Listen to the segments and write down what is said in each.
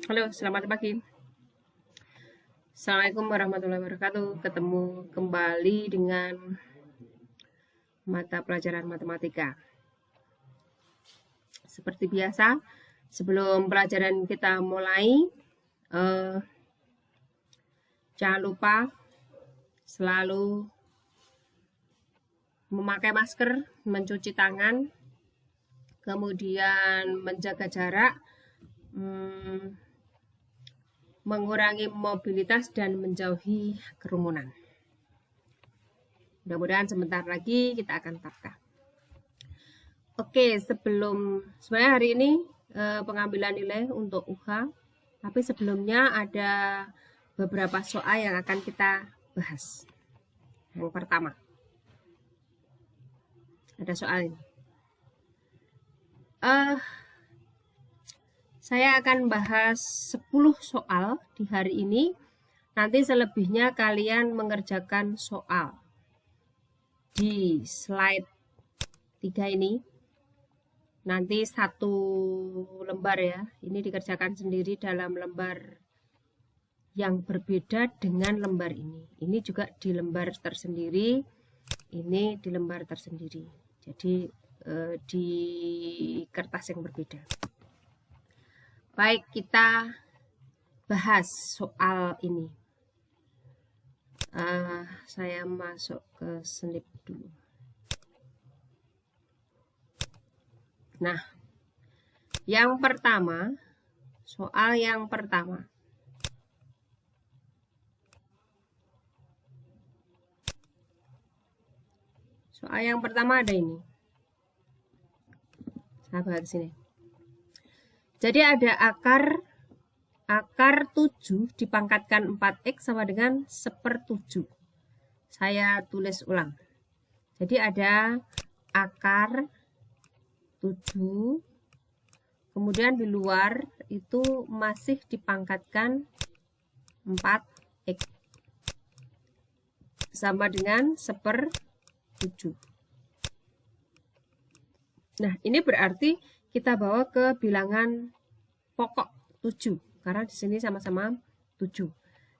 Halo, selamat pagi. Assalamualaikum warahmatullahi wabarakatuh. Ketemu kembali dengan mata pelajaran matematika. Seperti biasa, sebelum pelajaran kita mulai, jangan lupa selalu memakai masker, mencuci tangan, kemudian menjaga jarak, mengurangi mobilitas dan menjauhi kerumunan. Mudah-mudahan sebentar lagi kita akan tatap. Oke, sebenarnya hari ini pengambilan nilai untuk UH, tapi sebelumnya ada beberapa soal yang akan kita bahas. Yang pertama, ada soal ini. Saya akan bahas 10 soal di hari ini. Nanti selebihnya kalian mengerjakan soal di slide 3 ini. Nanti satu lembar ya. Ini dikerjakan sendiri dalam lembar yang berbeda dengan lembar ini. Ini juga di lembar tersendiri. Ini di lembar tersendiri. Jadi di kertas yang berbeda. Baik, kita bahas soal ini. Saya masuk ke snip dulu. Nah, yang pertama, soal yang pertama. Soal yang pertama ada ini. Saya bahas di sini. Jadi ada akar 7 dipangkatkan 4x sama dengan 1/7. Saya tulis ulang. Jadi ada akar 7, kemudian di luar itu masih dipangkatkan 4x sama dengan 1/7. Nah, ini berarti kita bawa ke bilangan pokok 7, karena di sini sama-sama 7.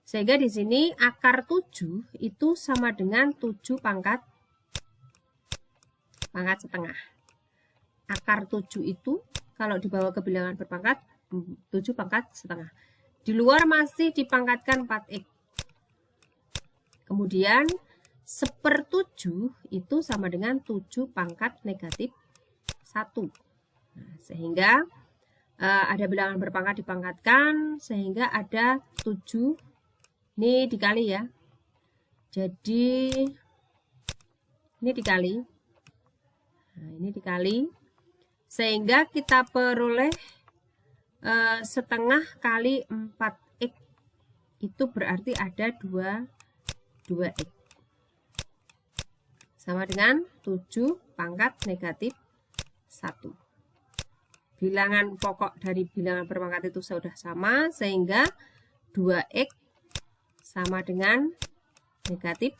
Sehingga di sini akar 7 itu sama dengan 7 pangkat setengah. Akar 7 itu kalau dibawa ke bilangan berpangkat 7 pangkat setengah. Di luar masih dipangkatkan 4x. Kemudian 1/7 itu sama dengan 7 pangkat negatif 1. Nah, sehingga ada bilangan berpangkat dipangkatkan, sehingga ada 7. Ini dikali ya. Jadi ini dikali. Nah, ini dikali. Sehingga kita peroleh setengah kali 4x. Itu berarti ada 2x. Sama dengan 7 pangkat negatif 1. Bilangan pokok dari bilangan berpangkat itu sudah sama, sehingga 2x sama dengan negatif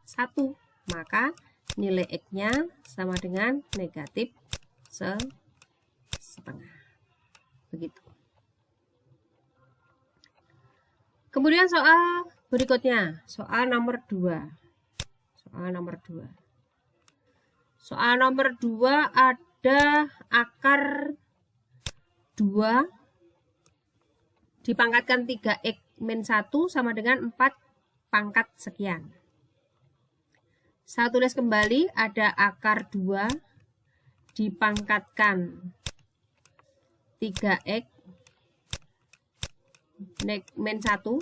1. Maka nilai x-nya sama dengan negatif setengah. Begitu. Kemudian soal berikutnya, soal nomor 2. Soal nomor 2. Soal nomor 2 ada akar 2 dipangkatkan 3x min 1 sama dengan 4 pangkat sekian. Saya tulis kembali, ada akar 2 dipangkatkan 3x min 1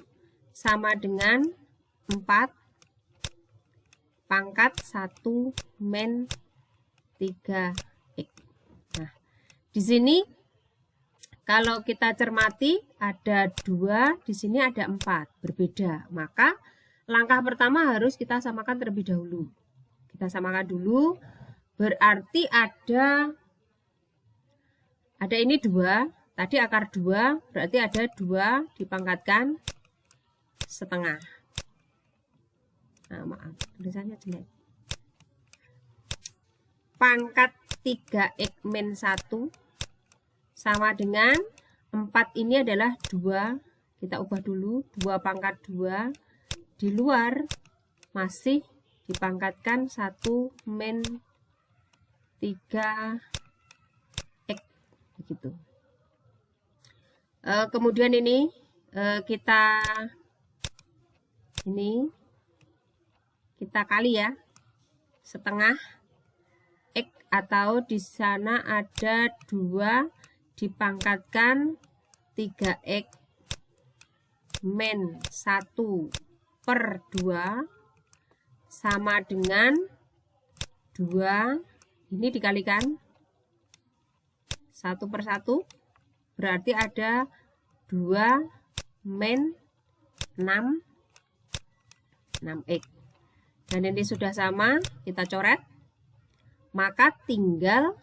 sama dengan 4 pangkat 1 min 3x. Nah, di sini kalau kita cermati ada 2, di sini ada 4, berbeda. Maka langkah pertama harus kita samakan terlebih dahulu. Kita samakan dulu, berarti ada ini 2, tadi akar 2, berarti ada 2 dipangkatkan setengah. Nah, maaf, tulisannya jelek. Pangkat 3x min 1 sama dengan 4 ini adalah 2. Kita ubah dulu, 2 pangkat 2. Di luar masih dipangkatkan 1 min 3x. Begitu. Kemudian ini kita kali ya, setengah x, atau di sana ada 2 dipangkatkan 3x min 1/2 sama dengan 2, ini dikalikan 1/1, berarti ada 2 min 6x. Dan ini sudah sama, kita coret. Maka tinggal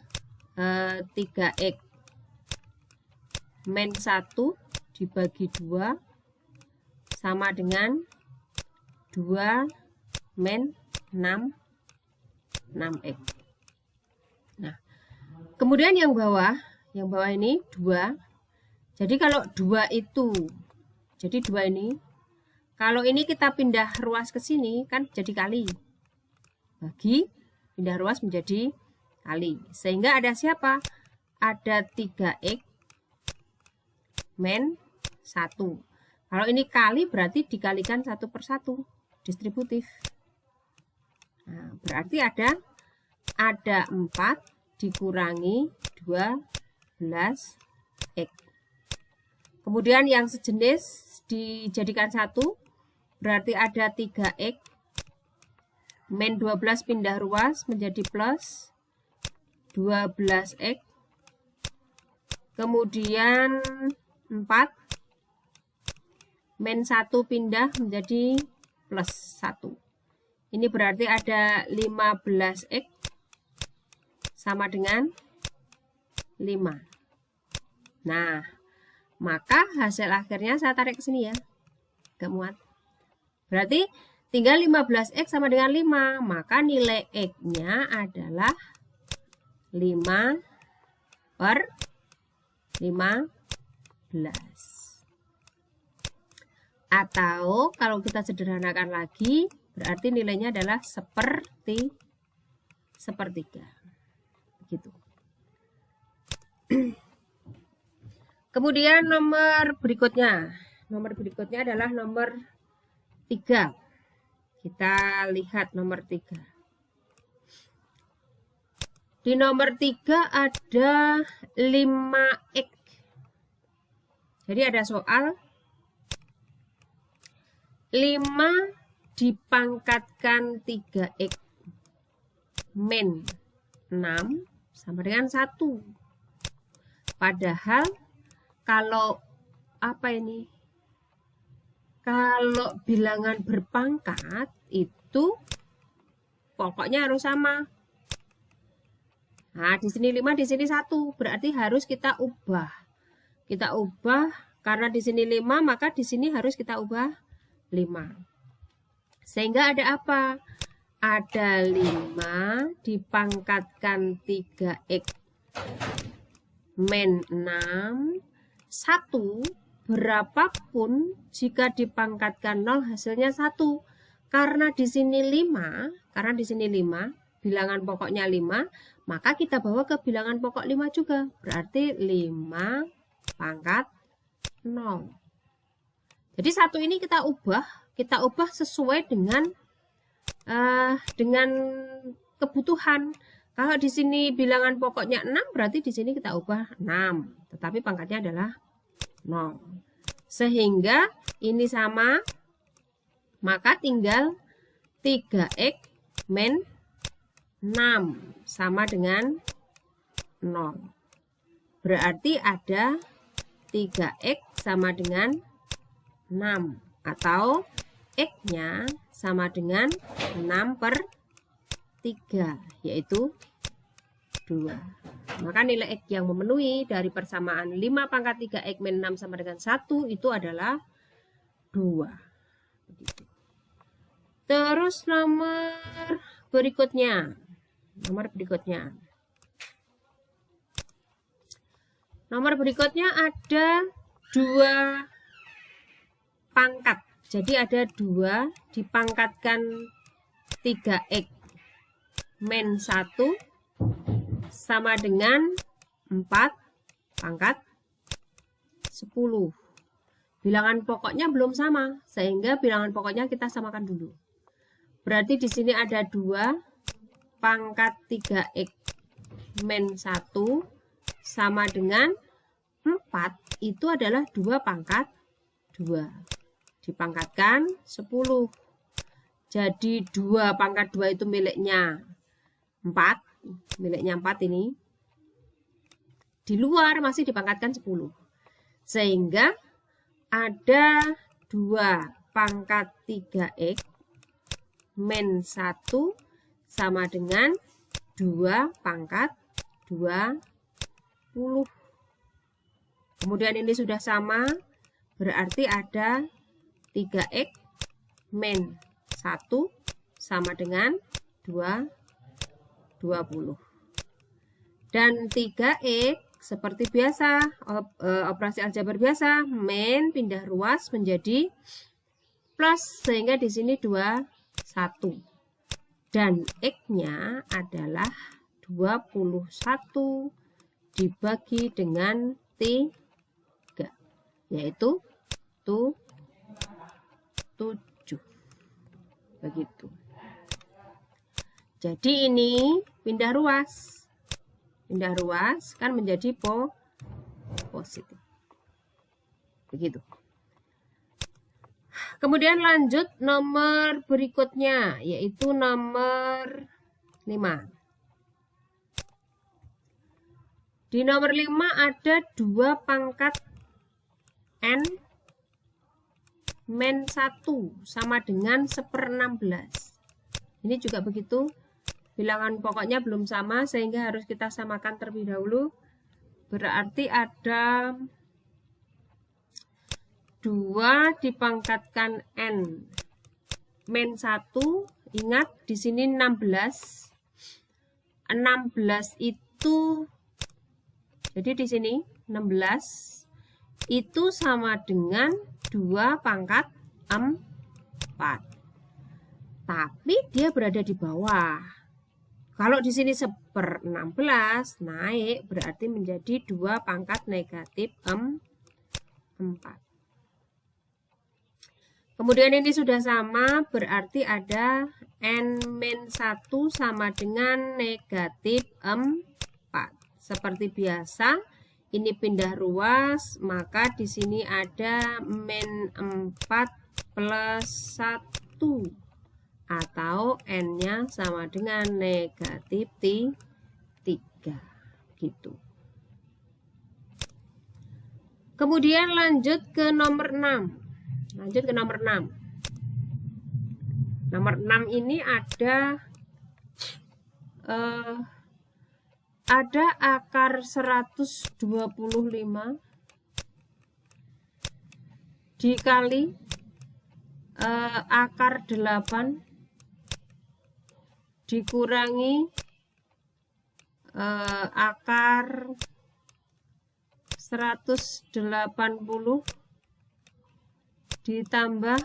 3x min 1 dibagi 2 sama dengan 2 min 6x. Nah, kemudian yang bawah ini 2. Jadi kalau 2 itu, jadi 2 ini, kalau ini kita pindah ruas ke sini kan jadi kali. Bagi, pindah ruas menjadi kali. Sehingga ada siapa? Ada 3x min 1. Kalau ini kali berarti dikalikan 1/1, distributif. Nah, berarti ada 4 dikurangi 12x. Kemudian yang sejenis dijadikan 1, berarti ada 3x min 12 pindah ruas menjadi plus 12x. Kemudian 4 min 1 pindah menjadi plus 1. Ini berarti ada 15x sama dengan 5. Nah, maka hasil akhirnya saya tarik ke sini ya. Gak muat. Berarti tinggal 15x sama dengan 5. Maka nilai x-nya adalah 5/15. Atau kalau kita sederhanakan lagi, berarti nilainya adalah sepertiga. Begitu. Kemudian nomor berikutnya adalah nomor 3. Kita lihat nomor 3. Di nomor 3 ada 5x. Jadi ada soal 5 dipangkatkan 3x min 6 sama dengan 1. Padahal kalau kalau bilangan berpangkat itu pokoknya harus sama. Nah, di sini 5, di sini 1, berarti harus kita ubah. Kita ubah karena di sini 5, maka di sini harus kita ubah 5. Sehingga ada apa? Ada 5 dipangkatkan 3x min 6. 1 berapapun jika dipangkatkan 0 hasilnya 1. Karena di sini 5, bilangan pokoknya 5, maka kita bawa ke bilangan pokok 5 juga. Berarti 5 pangkat 0. Jadi 1 ini kita ubah sesuai dengan kebutuhan. Kalau di sini bilangan pokoknya 6, berarti di sini kita ubah 6. Tetapi pangkatnya adalah 0. Sehingga ini sama, maka tinggal 3x min 6 sama dengan 0. Berarti ada 3x sama dengan 6. Atau x-nya sama dengan 6/3, yaitu 2. Maka nilai x yang memenuhi dari persamaan 5 pangkat 3x min 6 sama dengan 1 itu adalah 2. Begitu. Terus nomor berikutnya. Nomor berikutnya ada 2 pangkat. Jadi ada 2 dipangkatkan 3x min 1 sama dengan 4 pangkat 10. Bilangan pokoknya belum sama, sehingga bilangan pokoknya kita samakan dulu. Berarti di sini ada 2 pangkat 3x min 1 sama dengan 4, itu adalah 2 pangkat 2. Dipangkatkan 10. Jadi 2 pangkat 2 itu miliknya 4. Miliknya 4 ini. Di luar masih dipangkatkan 10. Sehingga ada 2 pangkat 3x min 1 sama dengan 2 pangkat 20. Kemudian ini sudah sama, berarti ada 3x min 1 sama dengan 20. Dan 3x seperti biasa, operasi aljabar biasa, min pindah ruas menjadi plus, sehingga di sini 21. Dan x-nya adalah 21 dibagi dengan 3, yaitu 7. Begitu. Jadi ini pindah ruas. Pindah ruas kan menjadi positif. Begitu. Kemudian lanjut nomor berikutnya, yaitu nomor 5. Di nomor 5 ada 2 pangkat n min 1 sama dengan 1/16. Ini juga begitu. Bilangan pokoknya belum sama, sehingga harus kita samakan terlebih dahulu. Berarti ada 2 dipangkatkan n min 1. Ingat di sini 16. 16 itu, jadi di sini 16 itu sama dengan 2 pangkat 4. Tapi dia berada di bawah. Kalau di sini 1/16 naik, berarti menjadi 2 pangkat negatif 4. Kemudian ini sudah sama, berarti ada n min 1 sama dengan negatif 4. Seperti biasa, ini pindah ruas, maka di sini ada min 4 plus 1. Atau n-nya sama dengan negatif 3. Gitu. Kemudian lanjut ke nomor 6. Lanjut ke nomor 6. Nomor 6 ini ada akar 125 dikali akar 8 dikurangi akar 180 ditambah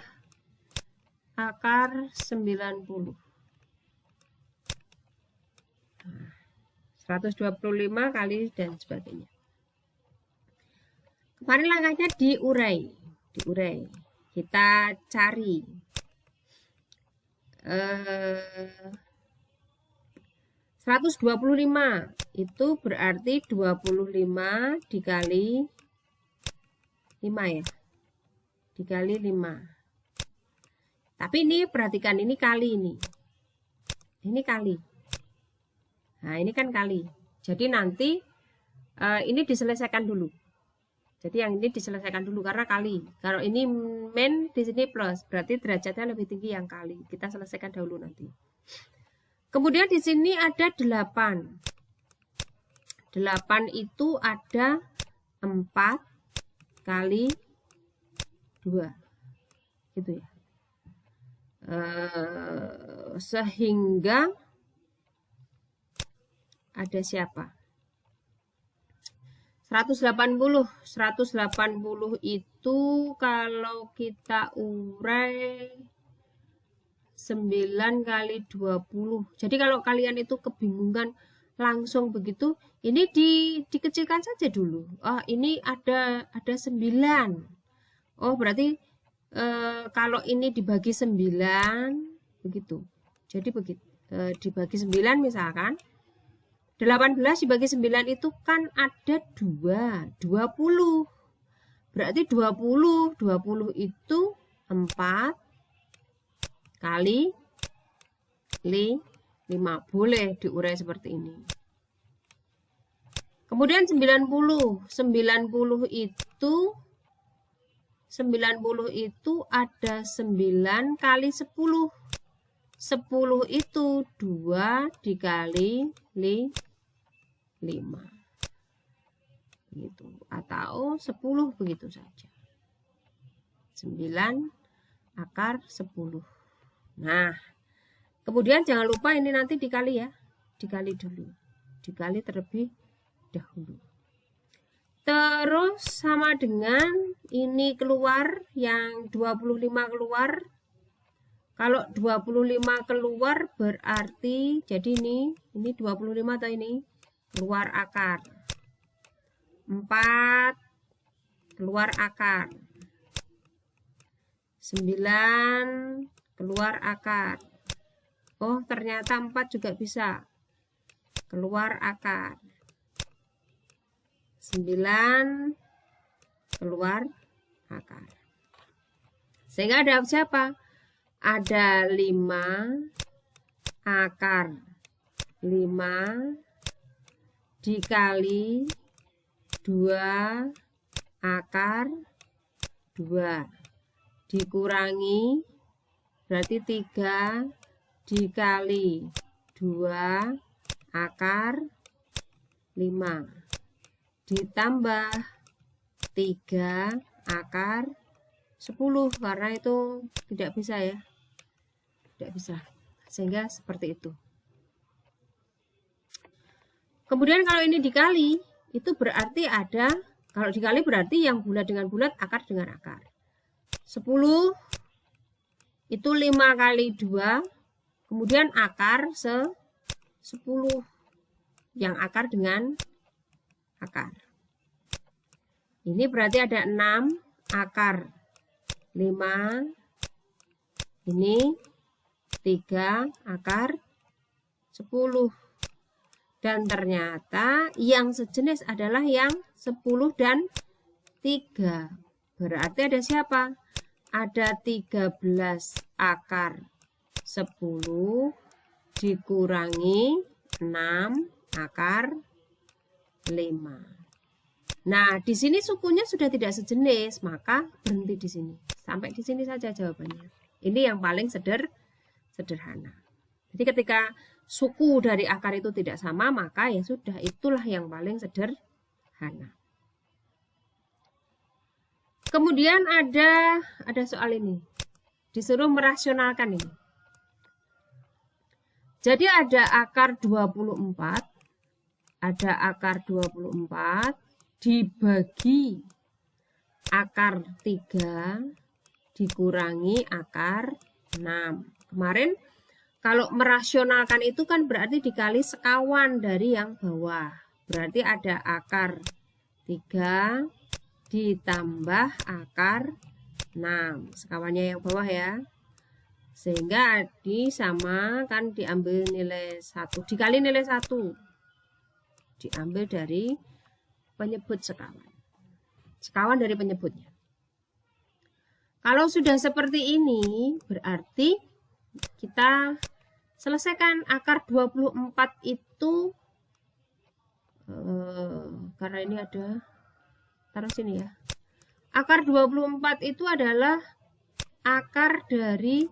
akar 90. 125 kali dan sebagainya. Kemarin langkahnya diurai. Kita cari 125 itu berarti 25 dikali 5 ya. Dikali 5. Tapi ini perhatikan, ini kali ini. Ini kali. Nah, ini kan kali. Jadi nanti ini diselesaikan dulu. Jadi yang ini diselesaikan dulu karena kali. Kalau ini min, di sini plus, berarti derajatnya lebih tinggi yang kali. Kita selesaikan dahulu nanti. Kemudian di sini ada 8. 8 itu ada 4 kali 2. Gitu ya. Sehingga ada siapa? 180 itu kalau kita urai 9 kali 20. Jadi kalau kalian itu kebingungan langsung begitu, ini dikecilkan saja dulu. Oh, ini ada 9. Oh, berarti kalau ini dibagi 9 begitu. Jadi begitu. Dibagi 9 misalkan 18 dibagi 9 itu kan ada 20. Berarti 20 itu 4 kali 5. Boleh diurai seperti ini. Kemudian 90 itu ada 9 kali 10. 10 itu 2 dikali 5. Gitu. Atau 10 begitu saja. 9 akar 10. Nah, kemudian jangan lupa ini nanti dikali ya. Dikali dulu. Dikali terlebih dahulu. Terus sama dengan ini keluar, yang 25 keluar. Kalau 25 keluar berarti jadi ini 25 atau ini keluar akar. 4 keluar akar. 9 keluar akar. Oh, ternyata 4 juga bisa keluar akar. 9 keluar akar. Sehingga ada siapa? Ada 5 akar 5 dikali 2 akar 2 dikurangi berarti 3 dikali 2 akar 5 ditambah 3 akar 10 karena itu tidak bisa ya. Tidak bisa. Sehingga seperti itu. Kemudian kalau ini dikali, itu berarti ada, kalau dikali berarti yang bulat dengan bulat, akar dengan akar. 10 itu 5 kali 2, kemudian akar 10. Yang akar dengan akar. Ini berarti ada 6 akar 5, ini 3 akar 10. Dan ternyata yang sejenis adalah yang 10 dan 3. Berarti ada siapa? Ada 13 akar 10 dikurangi 6 akar 5. Nah, di sini sukunya sudah tidak sejenis, maka berhenti di sini. Sampai di sini saja jawabannya. Ini yang paling sederhana. Jadi ketika suku dari akar itu tidak sama, maka ya sudah, itulah yang paling sederhana. Kemudian ada soal ini. Disuruh merasionalkan ini. Jadi ada akar 24, ada akar 24 dibagi akar 3 dikurangi akar 6. Kemarin kalau merasionalkan itu kan berarti dikali sekawan dari yang bawah. Berarti ada akar 3 ditambah akar 6. Sekawannya yang bawah ya. Sehingga sama kan diambil nilai 1. Dikali nilai 1. Diambil dari penyebut sekawan. Sekawan dari penyebutnya. Kalau sudah seperti ini, berarti kita selesaikan akar 24 itu karena ini ada taruh sini ya. Akar 24 itu adalah akar dari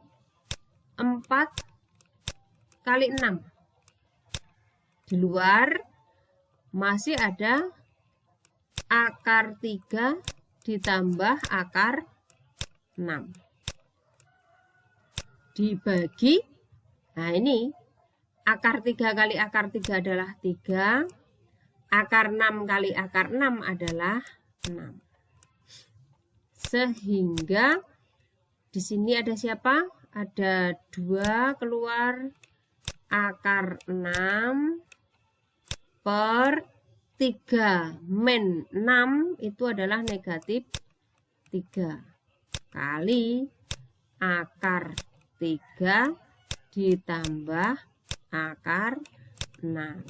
4 kali 6. Di luar masih ada akar 3 ditambah akar 6. Dibagi, nah ini akar 3 kali akar 3 adalah 3, Akar 6 kali akar 6 adalah 6. Sehingga di sini ada siapa? Ada 2 keluar akar 6 per 3. Min 6 itu adalah negatif 3 kali akar 3 ditambah akar 6.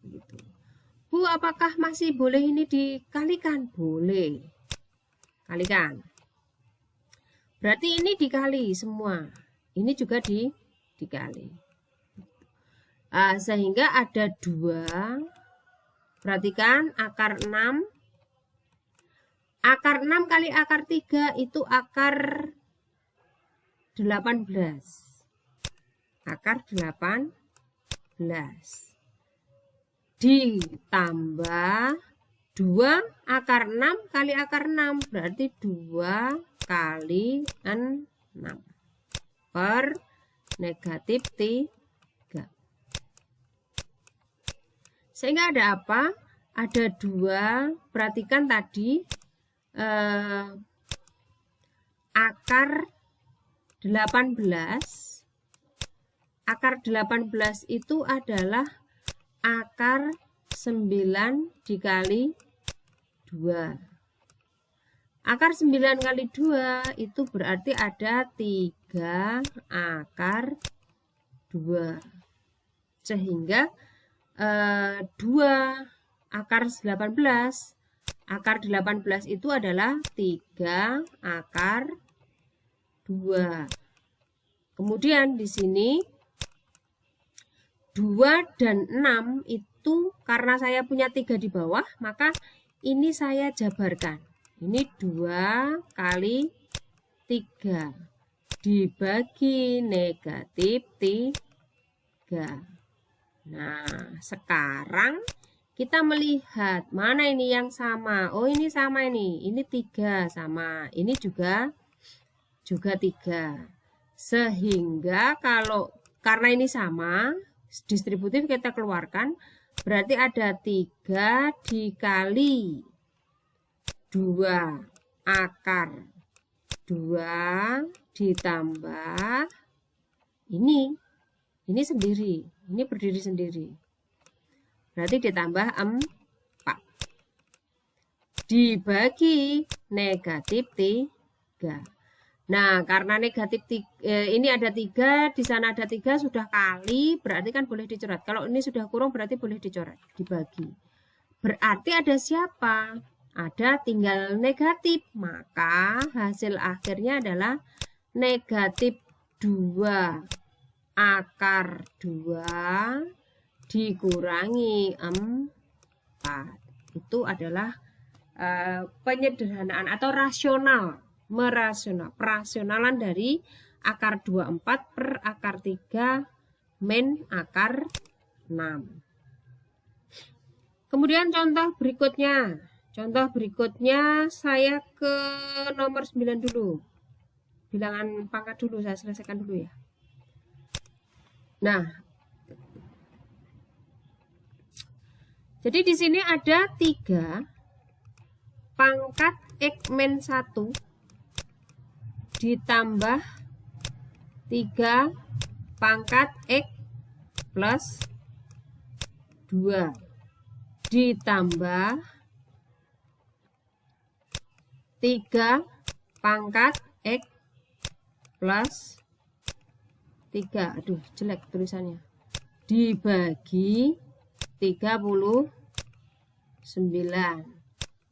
Gitu. Bu, apakah masih boleh ini dikalikan? Boleh. Kalikan. Berarti ini dikali semua. Ini juga dikali. Sehingga ada 2. Perhatikan akar 6. Akar 6 kali akar 3 itu akar 18. Akar 18. Ditambah 2 akar 6 kali akar 6. Berarti 2 kali 6 per negatif 3. Sehingga ada apa? Ada 2. Perhatikan tadi akar 18. Akar 18 itu adalah akar 9 dikali 2. Akar 9 kali 2 itu berarti ada 3 akar 2. Sehingga 2 akar 18. Akar 18 itu adalah 3 akar 2. Kemudian di sini 2 dan 6 itu karena saya punya 3 di bawah, maka ini saya jabarkan. Ini 2 kali 3 dibagi negatif 3. Nah, sekarang kita melihat mana ini yang sama. Oh, ini sama ini. Ini 3 sama. Ini juga 3. Sehingga karena ini sama, distributif kita keluarkan, berarti ada 3 dikali 2 akar 2 ditambah ini sendiri, ini berdiri sendiri. Berarti ditambah 4 dibagi negatif 3. Nah, karena negatif ini ada 3, di sana ada 3, sudah kali, berarti kan boleh dicoret. Kalau ini sudah kurang berarti boleh dicoret, dibagi. Berarti ada siapa? Ada tinggal negatif, maka hasil akhirnya adalah negatif 2 akar 2 dikurangi 4. Itu adalah penyederhanaan atau perasionalan dari akar 24 per akar 3 min akar 6. Kemudian contoh berikutnya saya ke nomor 9 dulu. Bilangan pangkat dulu, saya selesaikan dulu ya. Nah, jadi di sini ada 3 pangkat X min 1 ditambah 3 pangkat X plus 2 ditambah 3 pangkat X plus 3. Aduh, jelek tulisannya. Dibagi 39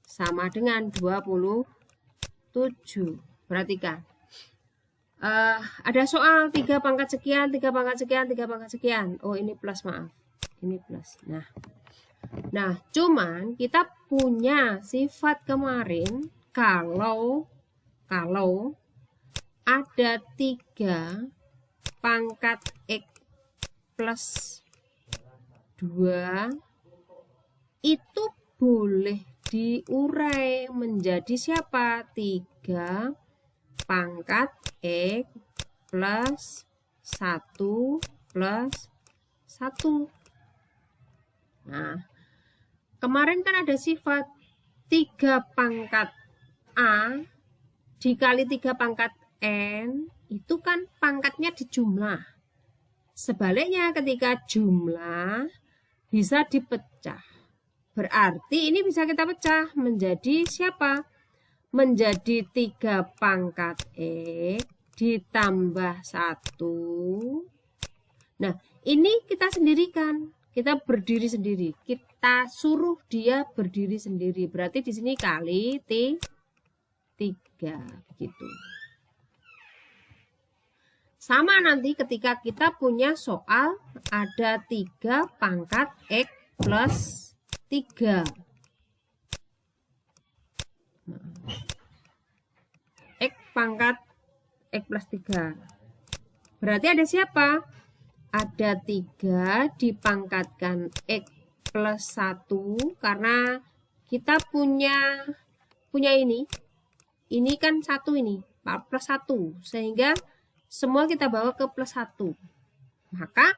sama dengan 27. Perhatikan. Ada soal 3 pangkat sekian, 3 pangkat sekian, 3 pangkat sekian. Oh, ini plus, maaf. Ini plus. Nah, cuman kita punya sifat kemarin kalau ada 3 pangkat X plus 2 itu boleh diurai menjadi siapa? 3 pangkat X plus 1 plus 1. Nah, Kemarin kan ada sifat 3 pangkat A dikali 3 pangkat N, itu kan pangkatnya dijumlah. Sebaliknya ketika jumlah bisa dipecah. Berarti ini bisa kita pecah menjadi siapa? Menjadi 3 pangkat X ditambah 1. Nah, ini kita sendirikan. Kita berdiri sendiri. Kita suruh dia berdiri sendiri. Berarti di sini kali T3 begitu. Sama nanti ketika kita punya soal ada 3 pangkat X plus 3. X pangkat X plus 3. Berarti ada siapa? Ada 3 dipangkatkan X plus 1 karena kita punya ini. Ini kan 1 ini, plus 1. Sehingga semua kita bawa ke plus 1. Maka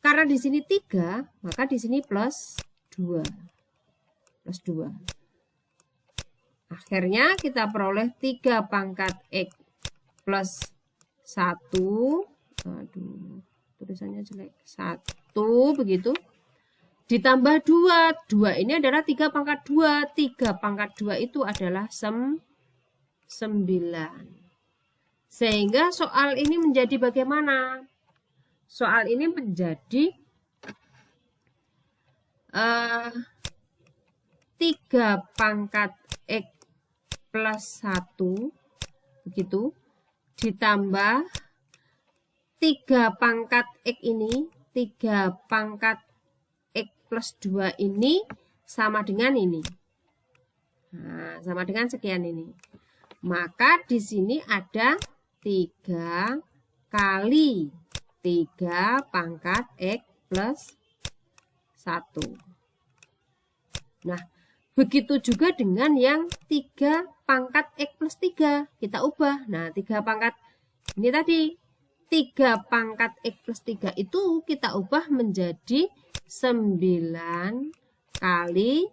karena di sini 3, maka di sini plus 2. Plus 2. Akhirnya kita peroleh 3 pangkat X plus 1. Aduh, tulisannya jelek. 1 begitu. Ditambah 2. 2 ini adalah 3 pangkat 2. 3 pangkat 2 itu adalah 9. Sehingga soal ini menjadi bagaimana? Soal ini menjadi 3 pangkat X plus 1 begitu ditambah 3 pangkat X ini, 3 pangkat X plus 2 ini sama dengan ini. Nah, sama dengan sekian ini. Maka di sini ada 3 kali 3 pangkat X plus 1. Nah, begitu juga dengan yang 3 pangkat X plus 3. Kita ubah. Nah, 3 pangkat ini tadi. 3 pangkat X plus 3 itu kita ubah menjadi 9 kali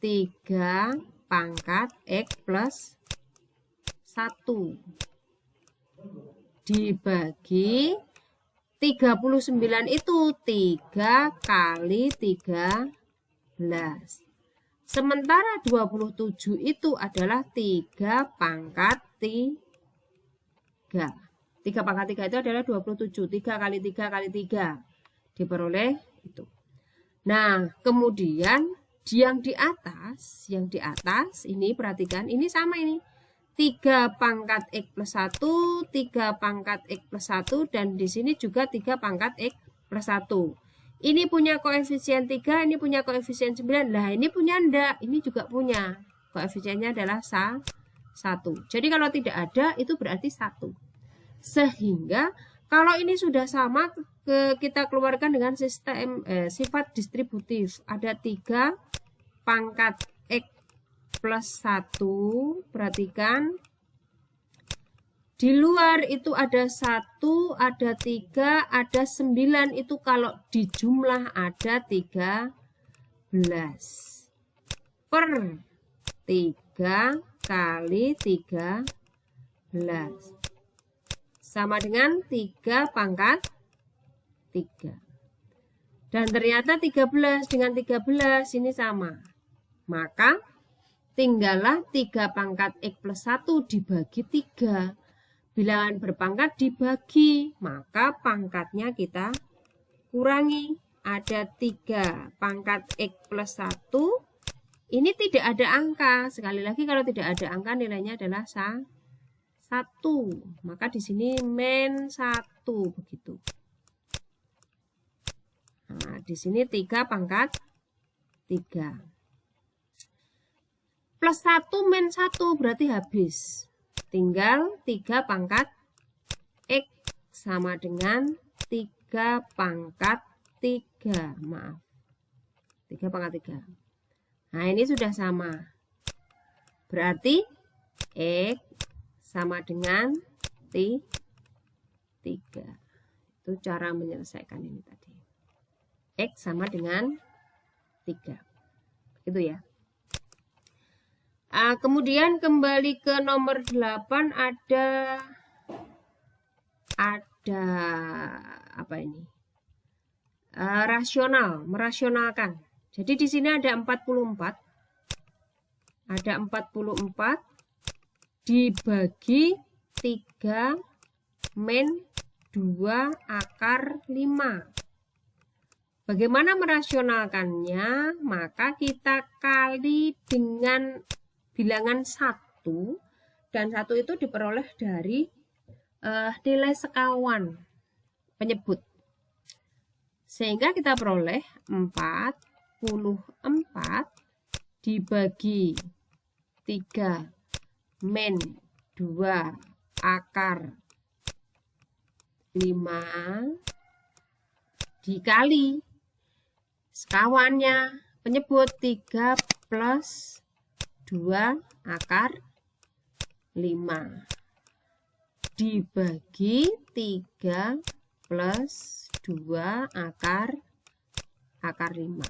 3 pangkat X plus 1. Dibagi 39 itu 3 kali 13. Sementara 27 itu adalah 3 pangkat 3. 3 pangkat 3 itu adalah 27. 3 kali 3 kali 3. Diperoleh itu. Nah, kemudian yang di atas ini perhatikan, ini sama ini. 3 pangkat X plus 1, 3 pangkat X plus 1, dan di sini juga 3 pangkat X plus 1. Ini punya koefisien 3, ini punya koefisien 9. Nah, ini punya enggak? Ini juga punya. Koefisiennya adalah 1. Jadi kalau tidak ada, itu berarti 1. Sehingga kalau ini sudah sama, kita keluarkan dengan sistem sifat distributif. Ada 3 pangkat X plus 1, perhatikan. Di luar itu ada 1, ada 3, ada 9, itu kalau dijumlah ada 13. Per 3 kali 13. Sama dengan 3 pangkat 3. Dan ternyata 13 dengan 13 ini sama. Maka tinggallah 3 pangkat X plus 1 dibagi 3. Bilangan berpangkat dibagi, maka pangkatnya kita kurangi. Ada 3 pangkat X plus 1. Ini tidak ada angka. Sekali lagi kalau tidak ada angka nilainya adalah 1. Maka di sini -1 begitu. Nah, di sini 3 pangkat 3. Plus 1 -1 berarti habis. Tinggal 3 pangkat X sama dengan 3 pangkat 3. Maaf. 3 pangkat 3. Nah, ini sudah sama. Berarti X sama dengan 3. Itu cara menyelesaikan ini tadi. X sama dengan 3. Itu ya. Kemudian kembali ke nomor 8 ada apa ini? Rasional, merasionalkan. Jadi di sini ada 44. Ada 44 dibagi 3 min 2 akar 5. Bagaimana merasionalkannya? Maka kita kali dengan bilangan 1, dan 1 itu diperoleh dari nilai sekawan penyebut. Sehingga kita peroleh 44 dibagi 3 min 2 akar 5 dikali sekawannya penyebut 3 plus 2 akar 5 dibagi 3 plus 2 akar 5.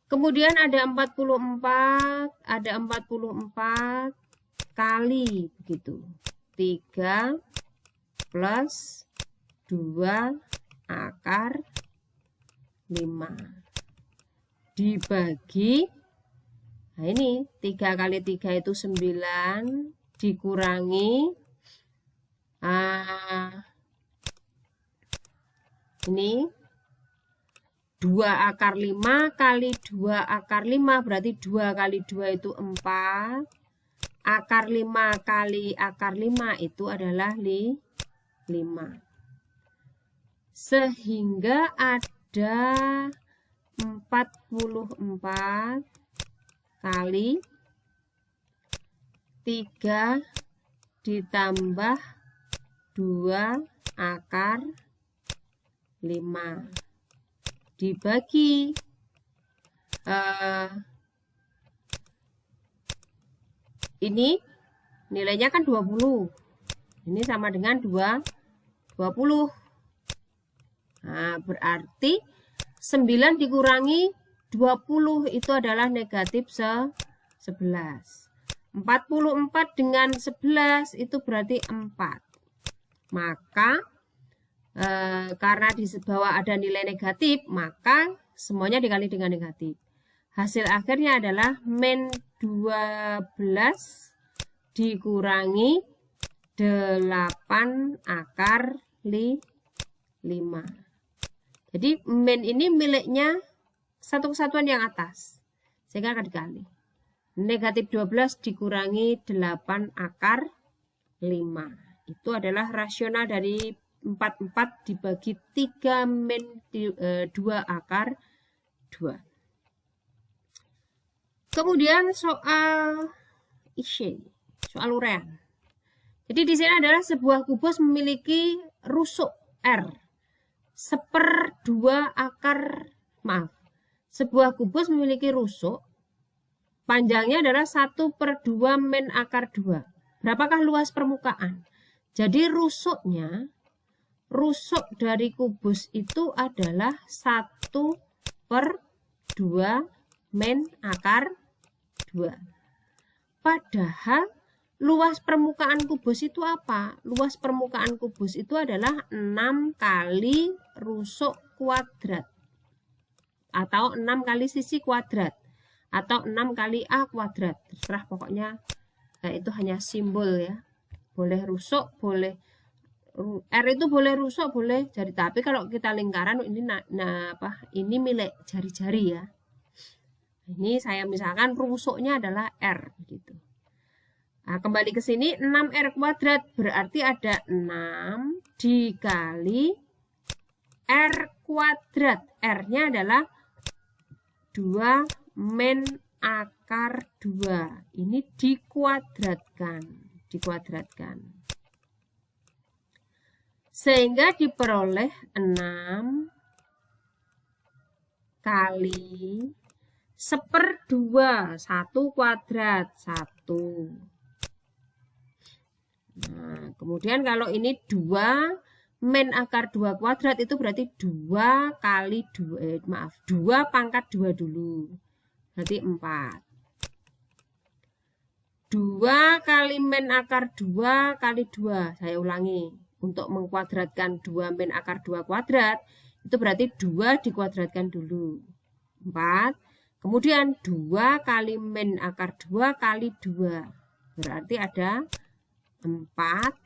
Kemudian ada 44 kali begitu. 3 plus 2 akar 5 dibagi, nah ini 3 kali 3 itu 9 dikurangi ini 2 akar 5 kali 2 akar 5 berarti 2 kali 2 itu 4. Akar 5 kali akar 5 itu adalah 5. Sehingga ada 44 kali 3 ditambah 2 akar 5 dibagi ini nilainya kan 20. Ini sama dengan 20. Nah, berarti 9 dikurangi 20 itu adalah negatif 11. 44 dengan 11 itu berarti 4. Maka karena di bawah ada nilai negatif, maka semuanya dikali dengan negatif. Hasil akhirnya adalah min 12 dikurangi 8 akar 5. Jadi min ini miliknya satu kesatuan yang atas, sehingga akan dikali. Negatif 12 dikurangi 8 akar 5. Itu adalah rasional dari 44 dibagi 3 min 2 akar 2. Kemudian soal soal urean. Jadi di sini adalah sebuah kubus memiliki rusuk R sebuah kubus memiliki rusuk panjangnya adalah 1/2 min akar 2. Berapakah luas permukaan? Jadi rusuk dari kubus itu adalah 1/2 min akar 2. Padahal luas permukaan kubus itu apa? Luas permukaan kubus itu adalah 6 kali rusuk kuadrat. Atau 6 kali sisi kuadrat. Atau 6 kali A kuadrat. Terserah pokoknya itu hanya simbol ya. Boleh rusuk, boleh R itu boleh rusuk, boleh jari. Tapi kalau kita lingkaran ini ini milik jari-jari ya. Ini saya misalkan rusuknya adalah R begitu. Nah, kembali ke sini 6R kuadrat berarti ada 6 dikali R kuadrat. R-nya adalah 2 min akar 2. Ini dikuadratkan. Sehingga diperoleh 6 kali 1/2, 1 kuadrat, 1. Nah, kemudian kalau ini 2 min akar 2 kuadrat itu berarti 2 kali 2, 2 pangkat 2 dulu. Berarti 4. 2 kali min akar 2 kali 2. Saya ulangi. Untuk mengkuadratkan 2 min akar 2 kuadrat, itu berarti 2 dikuadratkan dulu. 4. Kemudian 2 kali min akar 2 kali 2. Berarti ada 4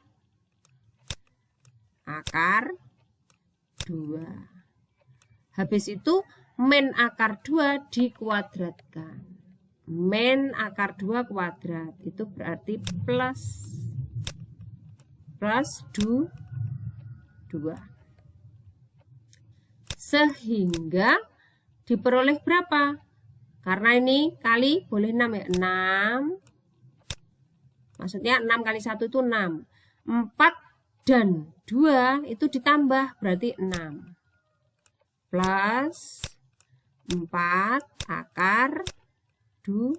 akar 2. Habis itu min akar 2 dikuadratkan. Min akar 2 kuadrat itu berarti plus 2. Sehingga diperoleh berapa? Karena ini kali boleh 6 ya. 6. Maksudnya 6 kali 1 itu 6. 4 dan 2 itu ditambah berarti 6. Plus 4 akar 2.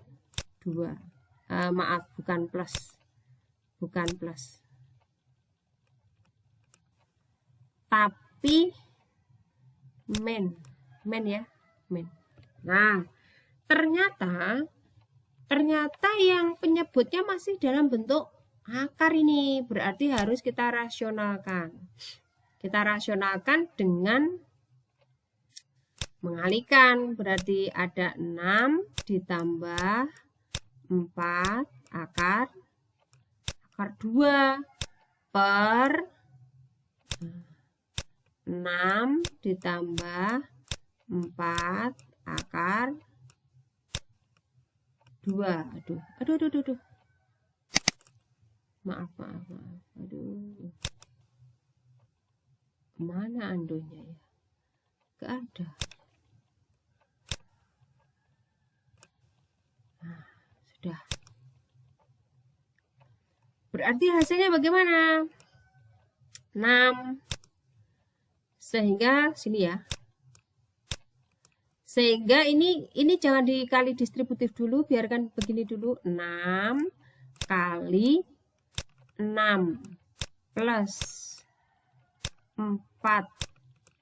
Maaf, bukan plus. Bukan plus. Tapi min ya, min. Nah, ternyata yang penyebutnya masih dalam bentuk akar ini. Berarti harus kita rasionalkan. Kita rasionalkan dengan mengalihkan, berarti ada 6 ditambah 4 akar 2 per 6 ditambah 4 akar 2. Aduh. Maaf. Aduh. Mana andonya ya? Gak ada. Nah, sudah. Berarti hasilnya bagaimana? 6. Sehingga sini ya. Sehingga ini jangan dikali distributif dulu, biarkan begini dulu. 6 kali 6 plus 4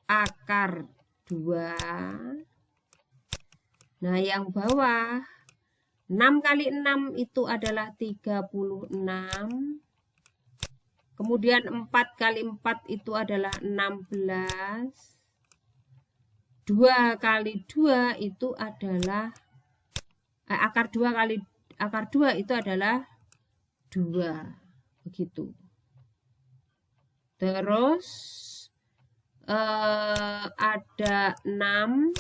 akar 2. Nah, yang bawah 6 kali 6 itu adalah 36. Kemudian 4 kali 4 itu adalah 16. 2 kali 2 itu adalah akar 2 kali akar 2 itu adalah 2. Begitu. Terus ada 6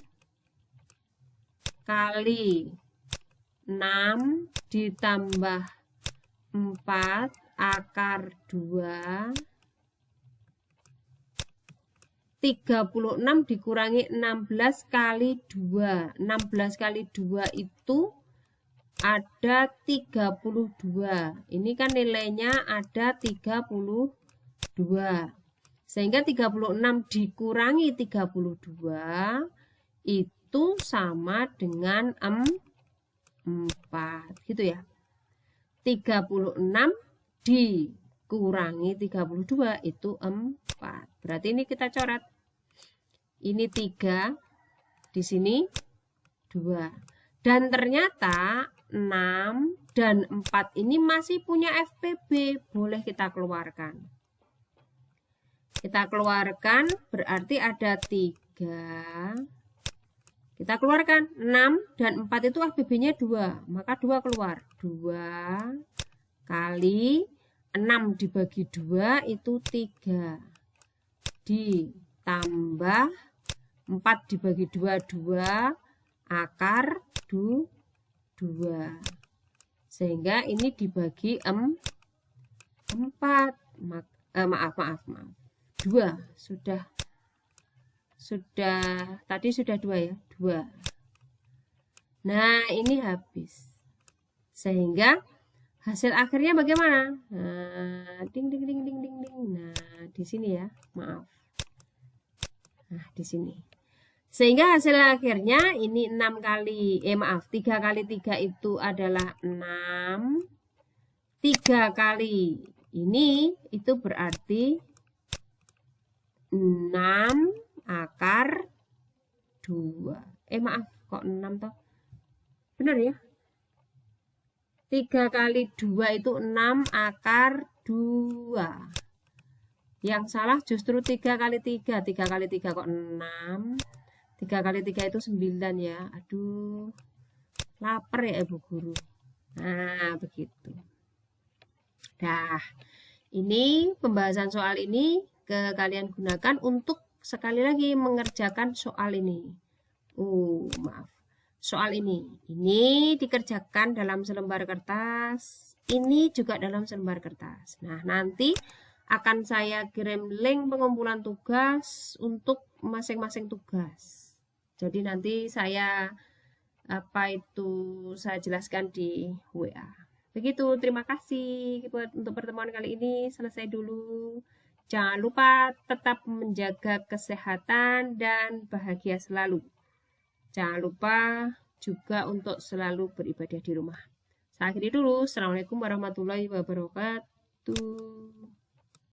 kali 6 ditambah 4 akar 2. 36 dikurangi 16 kali 2. 16 kali 2 itu ada 32. Ini kan nilainya ada 32. Sehingga 36 dikurangi 32 itu sama dengan 4. Gitu ya. 36 dikurangi 32 itu 4. Berarti ini kita coret. Ini 3, di sini 2. Dan ternyata 6 dan 4 ini masih punya FPB. Boleh kita keluarkan. Kita keluarkan berarti ada 3. Kita keluarkan 6 dan 4 itu FPB-nya 2. Maka 2 keluar. 2 kali 6 dibagi 2 itu 3. Ditambah 4 dibagi 2, 2 akar 2. Sehingga ini dibagi 4. Maaf. 2. Tadi sudah 2 ya. 2. Nah, ini habis. Sehingga hasil akhirnya bagaimana? Nah, ding. Nah, di sini ya. Maaf. Nah, di sini. Sehingga hasil akhirnya ini 3 kali 3 itu adalah 6. 3 kali ini itu berarti 6 akar 2. Maaf, kok 6 toh? Bener ya? 3 kali 2 itu 6 akar 2. Yang salah justru 3 kali 3. 3 kali 3 kok 6. 3 kali 3 itu 9 ya. Aduh, lapar ya Ibu Guru. Nah, begitu. Dah, ini pembahasan soal ini kalian gunakan untuk sekali lagi mengerjakan soal ini. Maaf. Soal ini dikerjakan dalam selembar kertas, ini juga dalam selembar kertas. Nah, nanti akan saya kirim link pengumpulan tugas untuk masing-masing tugas. Jadi nanti saya saya jelaskan di WA. Begitu, terima kasih untuk pertemuan kali ini. Selesai dulu. Jangan lupa tetap menjaga kesehatan dan bahagia selalu. Jangan lupa juga untuk selalu beribadah di rumah. Saya akhiri dulu. Assalamualaikum warahmatullahi wabarakatuh.